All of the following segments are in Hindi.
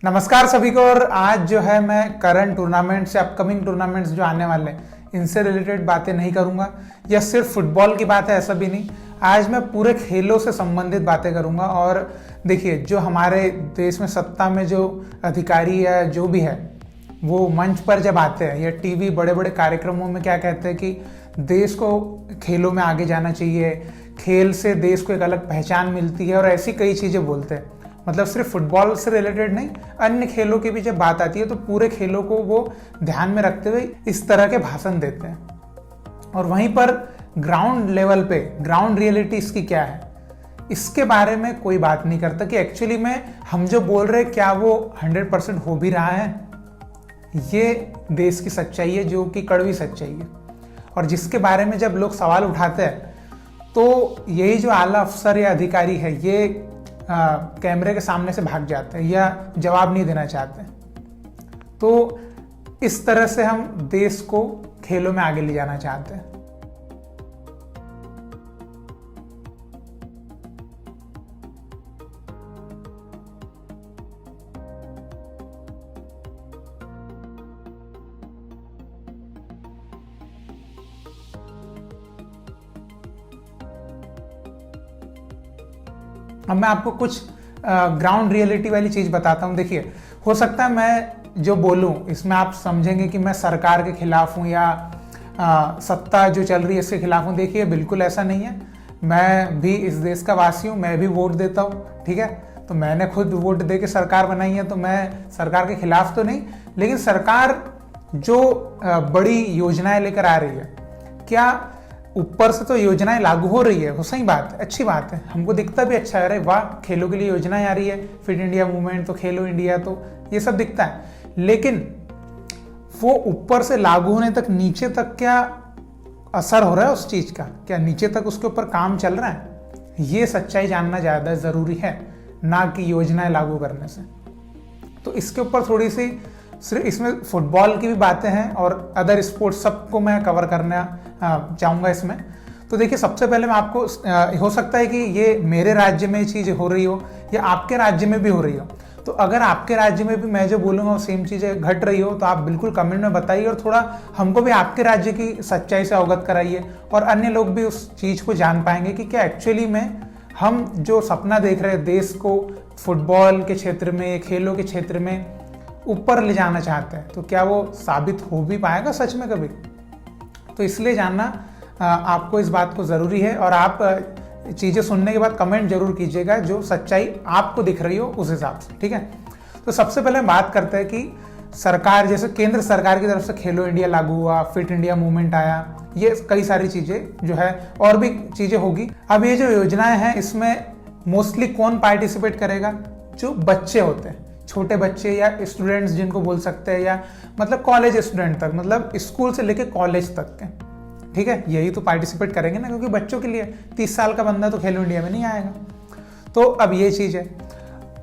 नमस्कार सभी को। और आज जो है मैं करंट टूर्नामेंट्स या अपकमिंग टूर्नामेंट्स जो आने वाले हैं इनसे रिलेटेड बातें नहीं करूंगा। या सिर्फ फुटबॉल की बात है ऐसा भी नहीं, आज मैं पूरे खेलों से संबंधित बातें करूंगा। और देखिए, जो हमारे देश में सत्ता में जो अधिकारी या जो भी है वो मंच पर जब आते हैं या टीवी बड़े बड़े कार्यक्रमों में क्या कहते हैं कि देश को खेलों में आगे जाना चाहिए, खेल से देश को एक अलग पहचान मिलती है और ऐसी कई चीज़ें बोलते हैं। मतलब सिर्फ फुटबॉल से रिलेटेड नहीं, अन्य खेलों की भी जब बात आती है तो पूरे खेलों को वो ध्यान में रखते हुए इस तरह के भाषण देते हैं। और वहीं पर ग्राउंड लेवल पे ग्राउंड रियलिटी इसकी क्या है, इसके बारे में कोई बात नहीं करता कि एक्चुअली में हम जो बोल रहे हैं क्या वो 100% हो भी रहा है। ये देश की सच्चाई है, जो कि कड़वी सच्चाई है। और जिसके बारे में जब लोग सवाल उठाते हैं तो यही जो आला अफसर या अधिकारी है ये कैमरे के सामने से भाग जाते हैं या जवाब नहीं देना चाहते। तो इस तरह से हम देश को खेलों में आगे ले जाना चाहते हैं। अब मैं आपको कुछ ग्राउंड रियलिटी वाली चीज़ बताता हूँ। देखिए, हो सकता है मैं जो बोलूँ इसमें आप समझेंगे कि मैं सरकार के खिलाफ हूँ या सत्ता जो चल रही है इसके खिलाफ हूँ। देखिए, बिल्कुल ऐसा नहीं है। मैं भी इस देश का वासी हूँ, मैं भी वोट देता हूँ, ठीक है। तो मैंने खुद वोट दे के सरकार बनाई है, तो मैं सरकार के खिलाफ तो नहीं। लेकिन सरकार जो बड़ी योजनाएं लेकर आ रही है, क्या ऊपर से तो योजनाएं लागू हो रही है, वो सही बात है, अच्छी बात है, हमको दिखता भी अच्छा है। अरे वाह, खेलों के लिए योजनाएं आ रही है, फिट इंडिया मूवमेंट, तो खेलो इंडिया, तो ये सब दिखता है। लेकिन वो ऊपर से लागू होने तक नीचे तक क्या असर हो रहा है उस चीज का, क्या नीचे तक उसके ऊपर काम चल रहा है, ये सच्चाई जानना ज्यादा जरूरी है, ना कि योजनाएं लागू करने से। तो इसके ऊपर थोड़ी सी, सिर्फ इसमें फुटबॉल की भी बातें हैं और अदर स्पोर्ट्स सबको मैं कवर करना चाहूँगा इसमें। तो देखिए, सबसे पहले मैं आपको हो सकता है कि ये मेरे राज्य में चीज़ हो रही हो या आपके राज्य में भी हो रही हो। तो अगर आपके राज्य में भी मैं जो बोलूँगा वो सेम चीज़ें घट रही हो तो आप बिल्कुल कमेंट में बताइए और थोड़ा हमको भी आपके राज्य की सच्चाई से अवगत कराइए और अन्य लोग भी उस चीज़ को जान पाएंगे कि क्या एक्चुअली में हम जो सपना देख रहे हैं देश को फुटबॉल के क्षेत्र में, खेलों के क्षेत्र में ऊपर ले जाना चाहते हैं, तो क्या वो साबित हो भी पाएगा सच में कभी। तो इसलिए जानना आपको इस बात को ज़रूरी है। और आप चीज़ें सुनने के बाद कमेंट जरूर कीजिएगा जो सच्चाई आपको दिख रही हो उस हिसाब से, ठीक है। तो सबसे पहले बात करते हैं कि सरकार, जैसे केंद्र सरकार की तरफ से खेलो इंडिया लागू हुआ, फिट इंडिया मूवमेंट आया, ये कई सारी चीज़ें जो है और भी चीज़ें होगी। अब ये जो योजनाएं हैं इसमें मोस्टली कौन पार्टिसिपेट करेगा, जो बच्चे होते हैं, छोटे बच्चे या स्टूडेंट्स जिनको बोल सकते हैं, या मतलब कॉलेज स्टूडेंट तक, मतलब स्कूल से लेके कॉलेज तक के, ठीक है, यही तो पार्टिसिपेट करेंगे ना, क्योंकि बच्चों के लिए 30 साल का बंदा तो खेलो इंडिया में नहीं आएगा। तो अब ये चीज़ है।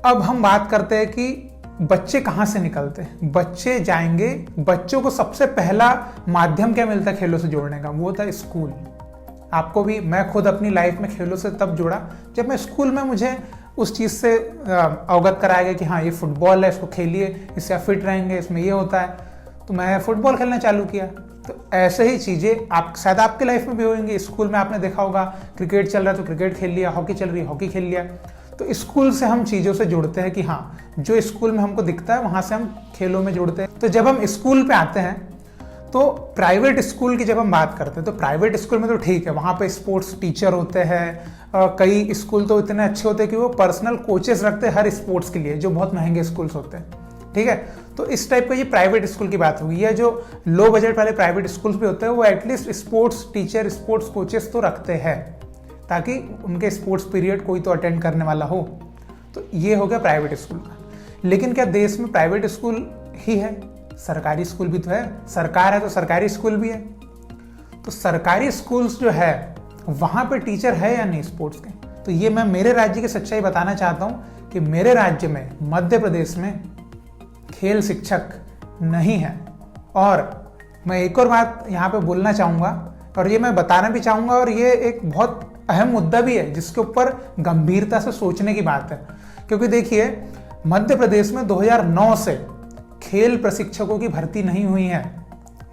अब हम बात करते हैं कि बच्चे कहाँ से निकलते हैं। बच्चे जाएंगे, बच्चों को सबसे पहला माध्यम क्या मिलता है खेलों से जोड़ने का, वो था स्कूल। आपको भी, मैं खुद अपनी लाइफ में खेलों से तब जुड़ा जब मैं स्कूल में मुझे उस चीज़ से अवगत कराया गया कि हाँ ये फुटबॉल है, इसको खेलिए, इससे आप फिट रहेंगे, इसमें ये होता है। तो मैं फुटबॉल खेलना चालू किया। तो ऐसे ही चीज़ें आप शायद आपके लाइफ में भी होंगी। स्कूल में आपने देखा होगा क्रिकेट चल रहा है तो क्रिकेट खेल लिया, हॉकी चल रही है हॉकी खेल लिया। तो स्कूल से हम चीज़ों से जुड़ते हैं कि हाँ जो स्कूल में हमको दिखता है वहाँ से हम खेलों में जुड़ते हैं। तो जब हम स्कूल पे आते हैं तो प्राइवेट स्कूल की जब हम बात करते हैं तो प्राइवेट स्कूल में तो ठीक है, वहाँ पे स्पोर्ट्स टीचर होते हैं। कई स्कूल तो इतने अच्छे होते हैं कि वो पर्सनल कोचेस रखते हैं हर स्पोर्ट्स के लिए, जो बहुत महंगे स्कूल्स होते हैं, ठीक है। तो इस टाइप का ये प्राइवेट स्कूल की बात होगी। या जो लो बजट वाले प्राइवेट स्कूल्स भी होते हैं वो at least sports teacher, sports coaches तो रखते हैं ताकि उनके स्पोर्ट्स पीरियड कोई तो अटेंड करने वाला हो। तो ये हो गया प्राइवेट स्कूल का। लेकिन क्या देश में प्राइवेट स्कूल ही है, सरकारी स्कूल भी तो है। सरकार है तो सरकारी स्कूल भी है। तो सरकारी स्कूल्स जो है वहाँ पे टीचर है या नहीं स्पोर्ट्स के। तो ये मैं मेरे राज्य की सच्चाई बताना चाहता हूँ कि मेरे राज्य में, मध्य प्रदेश में, खेल शिक्षक नहीं है। और मैं एक और बात यहाँ पे बोलना चाहूँगा और ये मैं बताना भी चाहूँगा, और ये एक बहुत अहम मुद्दा भी है जिसके ऊपर गंभीरता से सोचने की बात है। क्योंकि देखिए, मध्य प्रदेश में 2009 से खेल प्रशिक्षकों की भर्ती नहीं हुई है।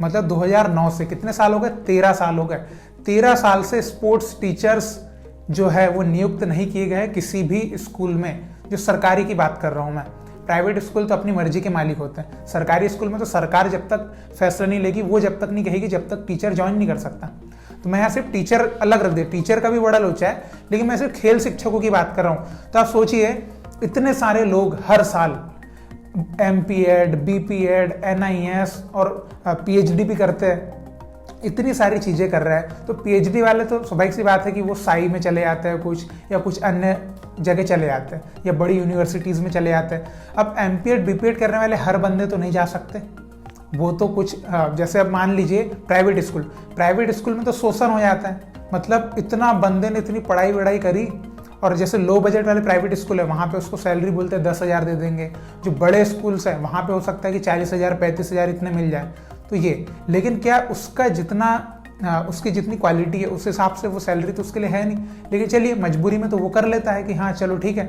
मतलब 2009 से कितने साल हो गए? 13 साल हो गए। 13 साल से स्पोर्ट्स टीचर्स जो है वो नियुक्त नहीं किए गए किसी भी स्कूल में। जो सरकारी की बात कर रहा हूं मैं, प्राइवेट स्कूल तो अपनी मर्जी के मालिक होते हैं। सरकारी स्कूल में तो सरकार जब तक फैसला नहीं लेगी, वो जब तक नहीं कहेगी जब तक टीचर ज्वाइन नहीं कर सकता। तो मैं यहाँ सिर्फ टीचर अलग रख दे, टीचर का भी बड़ा लोचा है, लेकिन मैं सिर्फ खेल शिक्षकों की बात कर रहा हूँ। तो आप सोचिए इतने सारे लोग हर साल MPEd, BPEd, NIS और PhD भी करते हैं, इतनी सारी चीज़ें कर रहा है। तो PhD वाले तो स्वाभाविक सी बात है कि वो साई में चले जाते हैं कुछ, या कुछ अन्य जगह चले जाते हैं, या बड़ी यूनिवर्सिटीज़ में चले जाते हैं। अब MPEd, BPEd करने वाले हर बंदे तो नहीं जा सकते। वो तो कुछ जैसे अब मान लीजिए प्राइवेट स्कूल में तो शोषण हो जाता है। मतलब इतना बंदे ने इतनी पढ़ाई वढ़ाई करी, और जैसे लो बजट वाले प्राइवेट स्कूल है वहाँ पे उसको सैलरी बोलते हैं 10,000 दे देंगे। जो बड़े स्कूल्स हैं वहाँ पे हो सकता है कि 40,000, 35,000 इतने मिल जाए। तो ये, लेकिन क्या उसका उसकी जितनी क्वालिटी है उस हिसाब से वो सैलरी तो उसके लिए है नहीं। लेकिन चलिए मजबूरी में तो वो कर लेता है कि हाँ चलो ठीक है।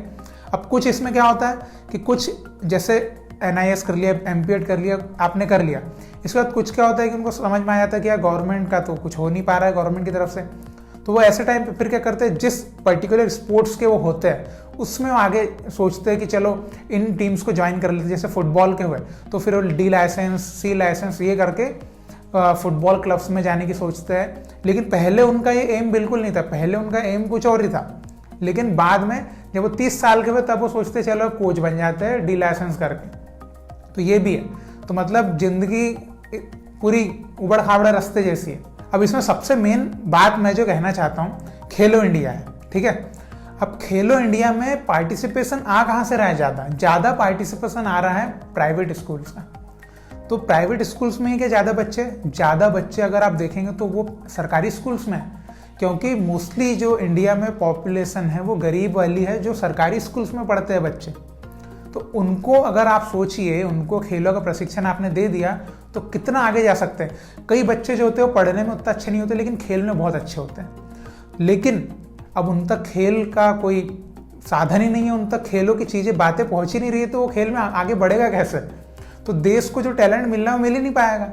अब कुछ इसमें क्या होता है कि कुछ जैसे NIS कर लिया, MPEd कर लिया, आपने कर लिया, इसके बाद कुछ क्या होता है कि उनको समझ में आ जाता है कि यार गवर्नमेंट का तो कुछ हो नहीं पा रहा है गवर्नमेंट की तरफ से। तो वो ऐसे टाइम पे फिर क्या करते हैं, जिस पर्टिकुलर स्पोर्ट्स के वो होते हैं उसमें वो आगे सोचते हैं कि चलो इन टीम्स को ज्वाइन कर लेते हैं। जैसे फुटबॉल के हुए तो फिर वो D लाइसेंस, C लाइसेंस ये करके फुटबॉल क्लब्स में जाने की सोचते हैं। लेकिन पहले उनका ये एम बिल्कुल नहीं था, पहले उनका एम कुछ और ही था। लेकिन बाद में जब वो 30 साल के हुए तब वो सोचते चलो कोच बन जाते हैं D लाइसेंस करके। तो ये भी है। तो मतलब जिंदगी पूरी उबड़ खाबड़ रास्ते जैसी है। अब इसमें सबसे मेन बात मैं जो कहना चाहता हूँ, खेलो इंडिया है, ठीक है। अब खेलो इंडिया में पार्टिसिपेशन आ कहाँ से रहा है? ज़्यादा पार्टिसिपेशन आ रहा है प्राइवेट स्कूल्स का। तो प्राइवेट स्कूल्स में ही क्या ज़्यादा बच्चे अगर आप देखेंगे तो वो सरकारी स्कूल्स में है, क्योंकि मोस्टली जो इंडिया में पॉपुलेशन है वो गरीब वाली है, जो सरकारी स्कूल्स में पढ़ते हैं बच्चे। तो उनको अगर आप सोचिए, उनको खेलों का प्रशिक्षण आपने दे दिया तो कितना आगे जा सकते हैं। कई बच्चे जो होते हैं वो पढ़ने में उतना अच्छे नहीं होते, लेकिन खेल में बहुत अच्छे होते हैं। लेकिन अब उन तक खेल का कोई साधन ही नहीं है, उन तक खेलों की चीज़ें, बातें पहुँच ही नहीं रही है, तो वो खेल में आगे बढ़ेगा कैसे? तो देश को जो टैलेंट मिलना है वो मिल ही नहीं पाएगा।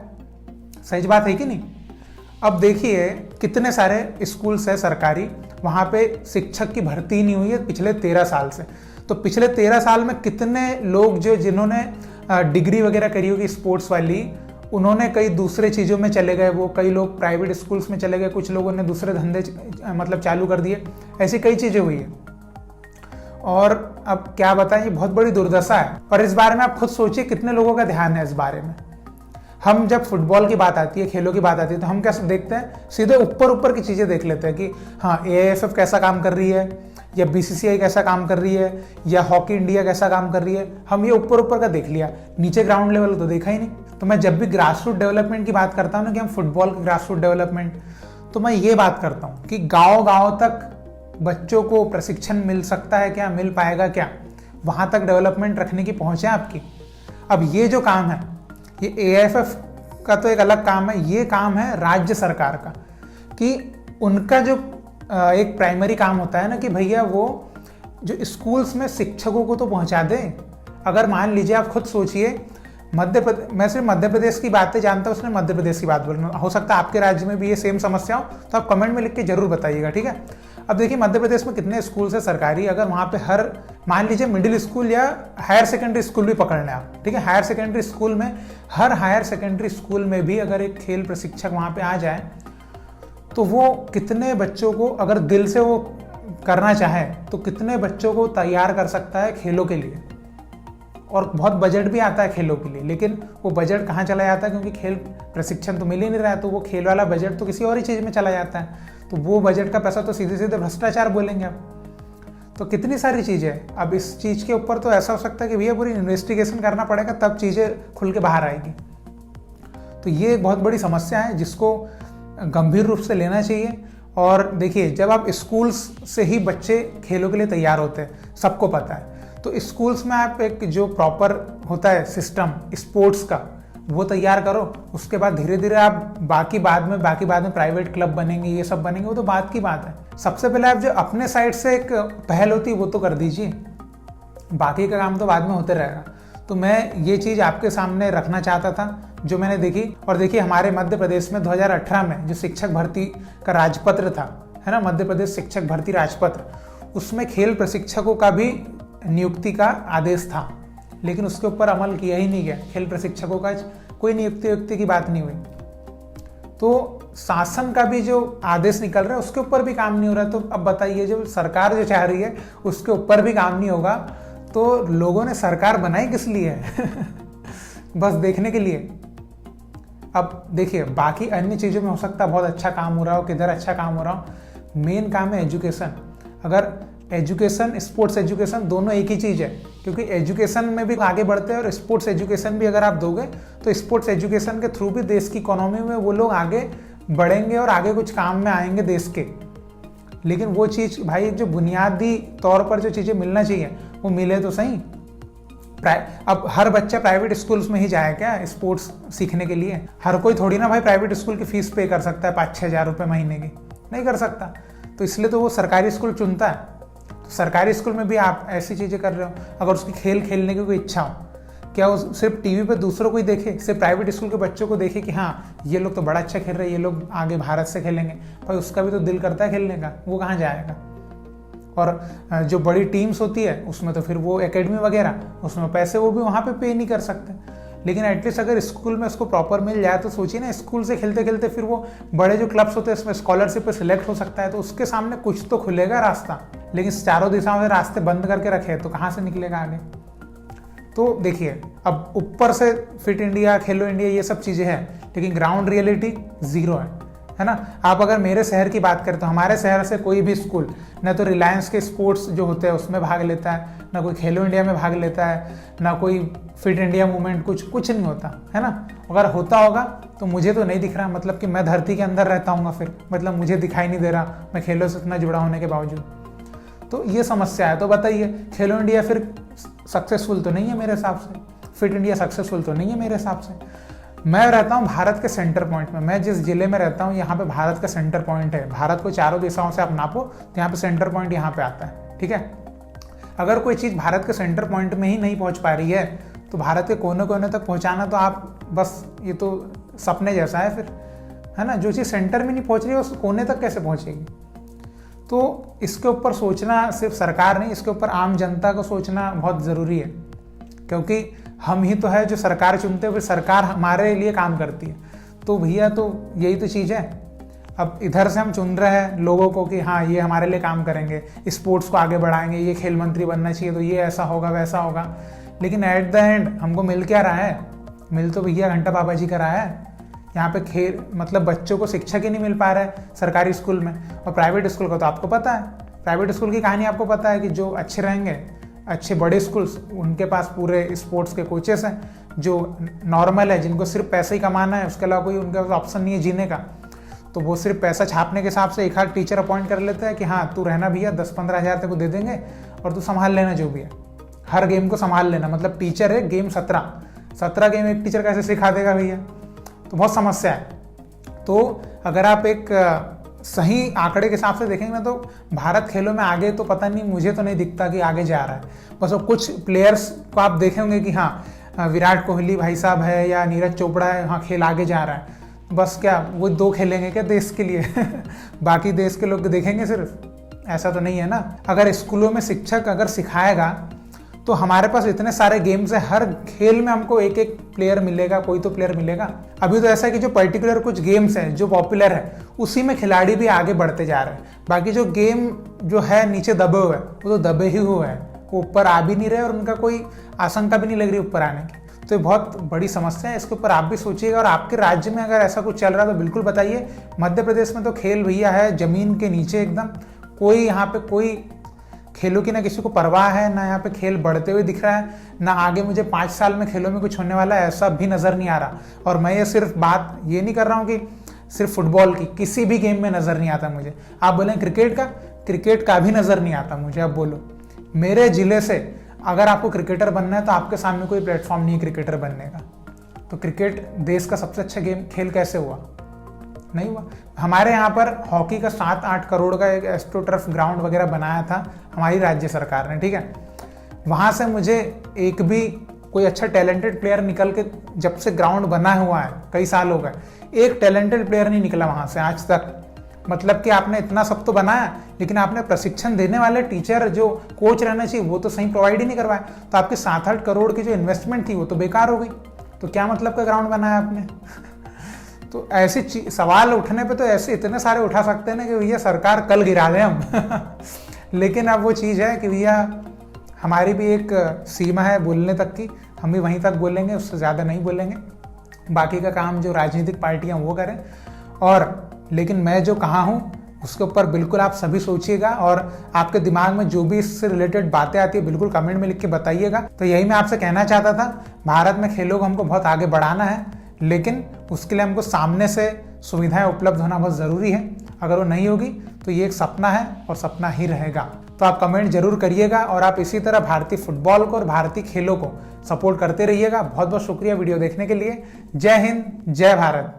सही बात है कि नहीं? अब देखिए कितने सारे स्कूल्स है सरकारी, वहाँ पे शिक्षक की भर्ती नहीं हुई है पिछले 13 साल से। तो पिछले 13 साल में कितने लोग जिन्होंने डिग्री वगैरह करी होगी स्पोर्ट्स वाली, उन्होंने कई दूसरे चीज़ों में चले गए। वो कई लोग प्राइवेट स्कूल्स में चले गए, कुछ लोगों ने दूसरे धंधे मतलब चालू कर दिए। ऐसी कई चीज़ें हुई है। और अब क्या बताएं, ये बहुत बड़ी दुर्दशा है। और इस बारे में आप खुद सोचिए कितने लोगों का ध्यान है इस बारे में। हम जब फुटबॉल की बात आती है, खेलों की बात आती है, तो हम क्या देखते हैं, सीधे ऊपर की चीज़ें देख लेते हैं कि हाँ AIFF कैसा काम कर रही है, या BCCI कैसा काम कर रही है, या हॉकी इंडिया कैसा काम कर रही है। हम ये ऊपर का देख लिया, नीचे ग्राउंड लेवल तो देखा ही नहीं। तो मैं जब भी ग्रास रूट डेवलपमेंट की बात करता हूँ ना, कि हम फुटबॉल की ग्रास रूट डेवलपमेंट, तो मैं ये बात करता हूँ कि गाँव तक बच्चों को प्रशिक्षण मिल सकता है क्या, मिल पाएगा क्या, वहाँ तक डेवलपमेंट रखने की पहुँच है आपकी। अब ये जो काम है, ये AIFF का तो एक अलग काम है, ये काम है राज्य सरकार का, कि उनका जो एक प्राइमरी काम होता है ना कि भैया वो जो स्कूल्स में शिक्षकों को तो पहुंचा दें। अगर मान लीजिए आप खुद सोचिए, मैं सिर्फ मध्य प्रदेश की बातें जानता हूँ, उसने मध्य प्रदेश की बात बोलना, हो सकता है आपके राज्य में भी ये सेम समस्या हो, तो आप कमेंट में लिख के जरूर बताइएगा, ठीक है। अब देखिए मध्य प्रदेश में कितने स्कूल्स है सरकारी, अगर वहाँ पे हर मान लीजिए मिडिल स्कूल या हायर सेकेंडरी स्कूल भी पकड़ लें आप, ठीक है, हायर सेकेंडरी स्कूल में, हर हायर सेकेंडरी स्कूल में भी अगर एक खेल प्रशिक्षक वहाँ पे आ जाए, तो वो कितने बच्चों को, अगर दिल से वो करना चाहे तो कितने बच्चों को तैयार कर सकता है खेलों के लिए। और बहुत बजट भी आता है खेलों के लिए, लेकिन वो बजट कहाँ चला जाता है, क्योंकि खेल प्रशिक्षण तो मिल ही नहीं रहा है, तो वो खेल वाला बजट तो किसी और ही चीज़ में चला जाता है। तो वो बजट का पैसा तो सीधे सीधे भ्रष्टाचार बोलेंगे आप। तो कितनी सारी चीज़ें, अब इस चीज़ के ऊपर तो ऐसा हो सकता है कि भैया पूरी इन्वेस्टिगेशन करना पड़ेगा, तब चीज़ें खुल के बाहर आएगी। तो ये एक बहुत बड़ी समस्या है जिसको गंभीर रूप से लेना चाहिए। और देखिए जब आप स्कूल्स से ही बच्चे खेलों के लिए तैयार होते हैं, सबको पता है, तो स्कूल्स में आप एक जो प्रॉपर होता है सिस्टम स्पोर्ट्स का, वो तैयार करो। उसके बाद धीरे धीरे आप बाकी बाद में प्राइवेट क्लब बनेंगे, ये सब बनेंगे, वो तो बात की बात है। सबसे पहले आप जो अपने साइड से एक पहल होती है वो तो कर दीजिए। बाकी का काम तो बाद में होते रहेगा। तो मैं ये चीज़ आपके सामने रखना चाहता था जो मैंने देखी। और देखिए हमारे मध्य प्रदेश में 2018 में जो शिक्षक भर्ती का राजपत्र था, है ना, मध्य प्रदेश शिक्षक भर्ती राजपत्र, उसमें खेल प्रशिक्षकों का भी नियुक्ति का आदेश था, लेकिन उसके ऊपर अमल किया ही नहीं गया। खेल प्रशिक्षकों का कोई नियुक्ति की बात नहीं हुई। तो शासन का भी जो आदेश निकल रहा है उसके ऊपर भी काम नहीं हो रहा। तो अब बताइए, जो सरकार जो चाह रही है उसके ऊपर भी काम नहीं होगा तो लोगों ने सरकार बनाई किस लिए है? बस देखने के लिए। अब देखिए बाकी अन्य चीज़ों में हो सकता है बहुत अच्छा काम हो रहा हो, किधर अच्छा काम हो रहा हो, मेन काम है एजुकेशन। अगर एजुकेशन, स्पोर्ट्स एजुकेशन दोनों एक ही चीज़ है, क्योंकि एजुकेशन में भी आगे बढ़ते हैं और स्पोर्ट्स एजुकेशन भी अगर आप दोगे तो स्पोर्ट्स एजुकेशन के थ्रू भी देश की इकोनॉमी में वो लोग आगे बढ़ेंगे और आगे कुछ काम में आएंगे देश के। लेकिन वो चीज़ भाई जो बुनियादी तौर पर जो चीज़ें मिलना चाहिए वो मिले तो सही। अब हर बच्चा प्राइवेट स्कूल्स में ही जाए क्या स्पोर्ट्स सीखने के लिए? हर कोई थोड़ी ना भाई प्राइवेट स्कूल की फीस पे कर सकता है 5-6 हज़ार रुपये महीने की, नहीं कर सकता। तो इसलिए तो वो सरकारी स्कूल चुनता है। तो सरकारी स्कूल में भी आप ऐसी चीज़ें कर रहे हो। अगर उसकी खेल खेलने की कोई इच्छा हो, क्या वो सिर्फ टीवी पे दूसरों को ही देखे, सिर्फ प्राइवेट स्कूल के बच्चों को देखे कि हाँ ये लोग तो बड़ा अच्छा खेल रहे हैं, ये लोग आगे भारत से खेलेंगे, भाई उसका भी तो दिल करता है खेलने का, वो कहाँ जाएगा? और जो बड़ी टीम्स होती है उसमें तो फिर वो एकेडमी वगैरह, उसमें पैसे वो भी वहाँ पे नहीं कर सकते। लेकिन एटलीस्ट अगर स्कूल में उसको प्रॉपर मिल जाए तो सोचिए ना, स्कूल से खेलते खेलते फिर वो बड़े जो क्लब्स होते हैं उसमें स्कॉलरशिप पे सिलेक्ट हो सकता है, तो उसके सामने कुछ तो खुलेगा रास्ता। लेकिन चारों दिशाओं से रास्ते बंद करके रखे तो कहाँ से निकलेगा आगे? तो देखिए अब ऊपर से फिट इंडिया, खेलो इंडिया, ये सब चीज़ें हैं, लेकिन ग्राउंड रियलिटी ज़ीरो है ना। आप अगर मेरे शहर की बात करें तो हमारे शहर से कोई भी स्कूल न तो रिलायंस के स्पोर्ट्स जो होते हैं उसमें भाग लेता है, ना कोई खेलो इंडिया में भाग लेता है, ना कोई फिट इंडिया मूवमेंट, कुछ नहीं होता है ना। अगर होता होगा तो मुझे तो नहीं दिख रहा, मतलब कि मैं धरती के अंदर रहता हूँ, फिर मतलब मुझे दिखाई नहीं दे रहा, मैं खेलों से इतना जुड़ा होने के बावजूद। तो ये समस्या है। तो बताइए खेलो इंडिया फिर सक्सेसफुल तो नहीं है मेरे हिसाब से, फिट इंडिया सक्सेसफुल तो नहीं है मेरे हिसाब से। मैं रहता हूँ भारत के सेंटर पॉइंट में, मैं जिस जिले में रहता हूँ यहाँ पे भारत का सेंटर पॉइंट है। भारत को चारों दिशाओं से आप नापो तो यहाँ पे सेंटर पॉइंट यहाँ पे आता है, ठीक है। अगर कोई चीज़ भारत के सेंटर पॉइंट में ही नहीं पहुँच पा रही है तो भारत के कोने कोने तक पहुँचाना तो आप बस, ये तो सपने जैसा है फिर, है ना। जो चीज़ सेंटर में नहीं पहुँच रही है उस कोने तक कैसे पहुँचेगी? तो इसके ऊपर सोचना सिर्फ सरकार नहीं, इसके ऊपर आम जनता को सोचना बहुत ज़रूरी है, क्योंकि हम ही तो है जो सरकार चुनते हैं, फिर सरकार हमारे लिए काम करती है। तो भैया तो यही तो चीज़ है। अब इधर से हम चुन रहे हैं लोगों को कि हाँ ये हमारे लिए काम करेंगे, स्पोर्ट्स को आगे बढ़ाएंगे, ये खेल मंत्री बनना चाहिए, तो ये ऐसा होगा वैसा होगा, लेकिन एट द एंड हमको मिल क्या रहा है? मिल तो भैया घंटा बाबा जी का रहा है। यहाँ पे खेल मतलब बच्चों को शिक्षक ही नहीं मिल पा रहा है सरकारी स्कूल में। और प्राइवेट स्कूल का तो आपको पता है, प्राइवेट स्कूल की कहानी आपको पता है कि जो अच्छे रहेंगे, अच्छे बड़े स्कूल्स, उनके पास पूरे स्पोर्ट्स के कोचेस हैं, जो नॉर्मल है, जिनको सिर्फ पैसे ही कमाना है, उसके अलावा कोई उनके पास ऑप्शन नहीं है जीने का। तो वो सिर्फ पैसा छापने के हिसाब से एक आध टीचर अपॉइंट कर लेते हैं कि हाँ तू रहना भैया, 10-15 हज़ार तक को दे देंगे और तू संभाल लेना जो भी है, हर गेम को संभाल लेना। मतलब टीचर है, गेम 17 गेम एक टीचर कैसे सिखा देगा भैया? तो बहुत समस्या है। तो अगर आप एक सही आंकड़े के हिसाब से देखेंगे ना तो भारत खेलों में आगे तो पता नहीं, मुझे तो नहीं दिखता कि आगे जा रहा है। बस वो कुछ प्लेयर्स को आप देखेंगे कि हाँ विराट कोहली भाई साहब है या नीरज चोपड़ा है, हाँ खेल आगे जा रहा है। बस क्या वो 2 खेलेंगे क्या देश के लिए? बाकी देश के लोग देखेंगे सिर्फ? ऐसा तो नहीं है ना। अगर स्कूलों में शिक्षक अगर सिखाएगा तो हमारे पास इतने सारे गेम्स हैं, हर खेल में हमको एक एक प्लेयर मिलेगा, कोई तो प्लेयर मिलेगा। अभी तो ऐसा है कि जो पर्टिकुलर कुछ गेम्स हैं जो पॉपुलर है उसी में खिलाड़ी भी आगे बढ़ते जा रहे हैं। बाकी जो गेम जो है नीचे दबे हुए हैं वो तो दबे ही हुए हैं, वो ऊपर आ भी नहीं रहे और उनका कोई आशंका भी नहीं लग रही ऊपर आने की। तो ये बहुत बड़ी समस्या है, इसके ऊपर आप भी सोचिएगा। और आपके राज्य में अगर ऐसा कुछ चल रहा है तो बिल्कुल बताइए। मध्य प्रदेश में तो खेल भैया है जमीन के नीचे एकदम, कोई यहाँ पे कोई खेलों की ना किसी को परवाह है, ना यहाँ पे खेल बढ़ते हुए दिख रहा है, ना आगे मुझे 5 साल में खेलों में कुछ होने वाला है, ऐसा भी नज़र नहीं आ रहा। और मैं ये सिर्फ बात ये नहीं कर रहा हूँ कि सिर्फ फुटबॉल की, किसी भी गेम में नज़र नहीं आता मुझे। आप बोलें क्रिकेट का भी नज़र नहीं आता मुझे। अब बोलो मेरे ज़िले से अगर आपको क्रिकेटर बनना है तो आपके सामने कोई प्लेटफॉर्म नहीं है क्रिकेटर बनने का। तो क्रिकेट देश का सबसे अच्छा खेल कैसे हुआ? नहीं हुआ। हमारे यहाँ पर हॉकी का 7-8 करोड़ का एक एस्ट्रोटर्फ ग्राउंड वगैरह बनाया था हमारी राज्य सरकार ने, ठीक है। वहाँ से मुझे एक भी कोई अच्छा टैलेंटेड प्लेयर निकल के, जब से ग्राउंड बना हुआ है कई साल हो गए, एक टैलेंटेड प्लेयर नहीं निकला वहाँ से आज तक। मतलब कि आपने इतना सब तो बनाया, लेकिन आपने प्रशिक्षण देने वाले टीचर जो कोच रहना चाहिए वो तो सही प्रोवाइड ही नहीं करवाया। तो आपकी 7-8 करोड़ की जो इन्वेस्टमेंट थी वो तो बेकार हो गई। तो क्या मतलब का ग्राउंड बनाया आपने? तो ऐसे सवाल उठने पे तो ऐसे इतने सारे उठा सकते हैं ना कि भैया सरकार कल गिरा दें हम। लेकिन अब वो चीज़ है कि भैया हमारी भी एक सीमा है बोलने तक की, हम भी वहीं तक बोलेंगे, उससे ज़्यादा नहीं बोलेंगे। बाकी का काम जो राजनीतिक पार्टियां वो करें। और लेकिन मैं जो कहा हूँ उसके ऊपर बिल्कुल आप सभी सोचिएगा, और आपके दिमाग में जो भी इससे रिलेटेड बातें आती है बिल्कुल कमेंट में लिख के बताइएगा। तो यही मैं आपसे कहना चाहता था, भारत में खेलों को हमको बहुत आगे बढ़ाना है, लेकिन उसके लिए हमको सामने से सुविधाएं उपलब्ध होना बहुत ज़रूरी है। अगर वो नहीं होगी तो ये एक सपना है और सपना ही रहेगा। तो आप कमेंट जरूर करिएगा, और आप इसी तरह भारतीय फुटबॉल को और भारतीय खेलों को सपोर्ट करते रहिएगा। बहुत बहुत शुक्रिया वीडियो देखने के लिए। जय हिंद, जय भारत।